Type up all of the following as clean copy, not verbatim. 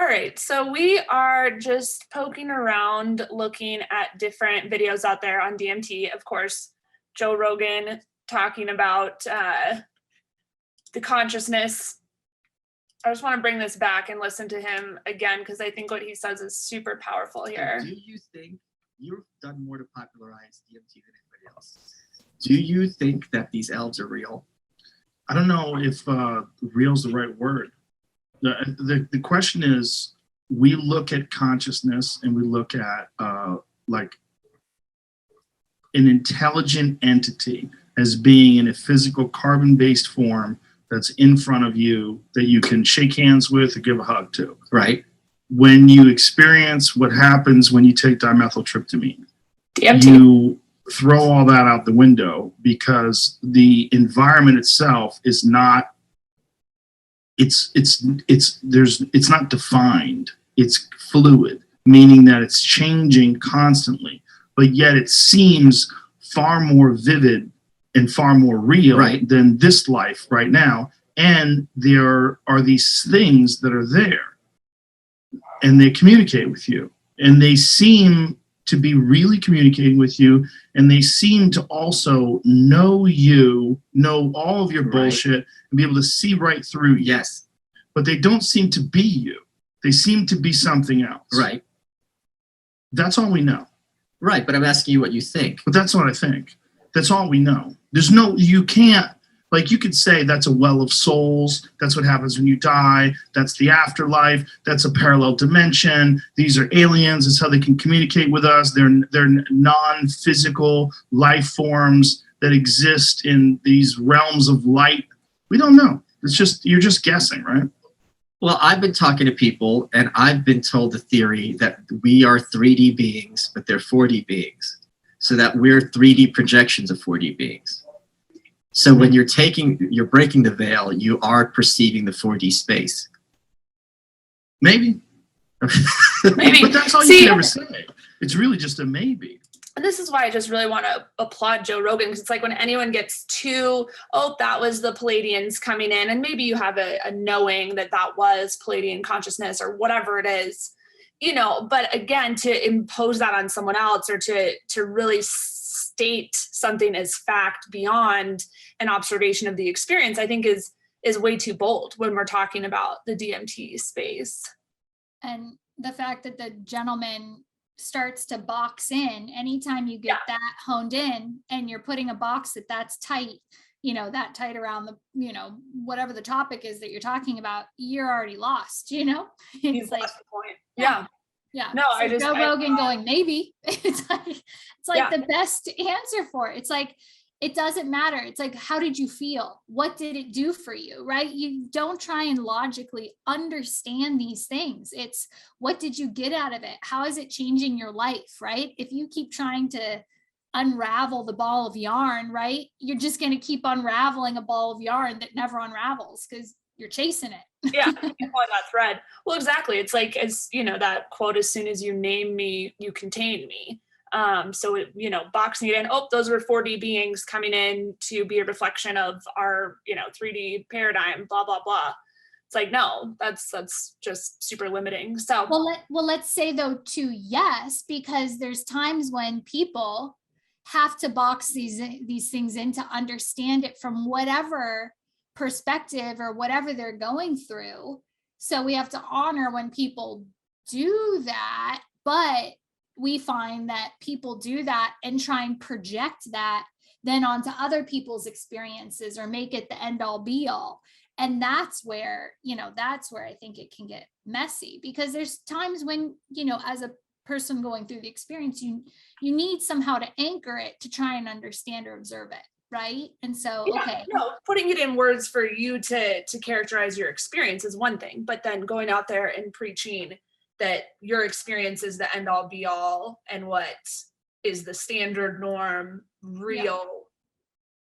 All right, so we are just poking around, looking at different videos out there on DMT. Of course, Joe Rogan talking about the consciousness. I just want to bring this back and listen to him again, because I think what he says is super powerful here. Do you think, you've done more to popularize DMT than anybody else, do you think that these elves are real? I don't know if real is the right word. The question is, we look at consciousness and we look at like an intelligent entity as being in a physical carbon-based form that's in front of you that you can shake hands with or give a hug to. Right. When you experience what happens when you take dimethyltryptamine, DMT. you throw all that out the window, because the environment itself is not, it's not defined. It's fluid, meaning that it's changing constantly, but yet it seems far more vivid and far more real than this life right now. And there are these things that are there, and they communicate with you, and they seem to be really communicating with you, and they seem to also know you, know all of your bullshit, and be able to see right through you. Yes. But they don't seem to be you. They seem to be something else. Right. That's all we know. Right, but I'm asking you what you think. But that's what I think. That's all we know. There's no, you can't, like, you could say that's a well of souls. That's what happens when you die. That's the afterlife. That's a parallel dimension. These are aliens. It's how they can communicate with us. They're non-physical life forms that exist in these realms of light. We don't know. It's just, you're just guessing, right? Well, I've been talking to people, and I've been told the theory that we are 3D beings, but they're 4D beings. So that we're 3D projections of 4D beings. So when you're breaking the veil, you are perceiving the 4D space. Maybe. Maybe. But that's all you can ever say. It's really just a maybe. And this is why I just really want to applaud Joe Rogan, because it's like when anyone gets too, oh, that was the Palladians coming in, and maybe you have a knowing that was Palladian consciousness or whatever it is, you know, but again, to impose that on someone else, or to really state something as fact beyond an observation of the experience, I think is way too bold when we're talking about the DMT space. And the fact that the gentleman starts to box in, anytime you get that honed in and you're putting a box that's tight, you know, that tight around the, you know, whatever the topic is that you're talking about, you're already lost, you know? He's like, lost the point. Yeah. No, so Joe Rogan going, maybe. It's like the best answer for it. It's like, it doesn't matter. It's like, how did you feel? What did it do for you? Right? You don't try and logically understand these things. It's, what did you get out of it? How is it changing your life? Right? If you keep trying to unravel the ball of yarn, right, you're just going to keep unraveling a ball of yarn that never unravels because you're chasing it. Yeah, you're pulling that thread. Well, exactly. It's like, as you know, that quote, as soon as you name me, you contain me. So it, you know, boxing it in, oh, those were 4D beings coming in to be a reflection of our, you know, 3D paradigm, blah, blah, blah. It's like, no, that's just super limiting. So well, let's say though too, yes, because there's times when people have to box these things in to understand it from whatever perspective or whatever they're going through. So we have to honor when people do that, but we find that people do that and try and project that then onto other people's experiences or make it the end all be all. And that's where, you know, that's where I think it can get messy, because there's times when, you know, as a person going through the experience, you need somehow to anchor it to try and understand or observe it. Right. And so, okay. No, putting it in words for you to characterize your experience is one thing, but then going out there and preaching that your experience is the end all be all and what is the standard norm, real,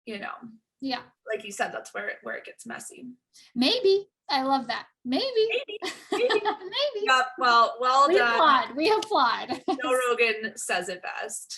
you know. Yeah. Like you said, that's where it gets messy. Maybe. I love that. Maybe. Maybe. Maybe. Yep. Well done. We applaud. Joe Rogan says it best.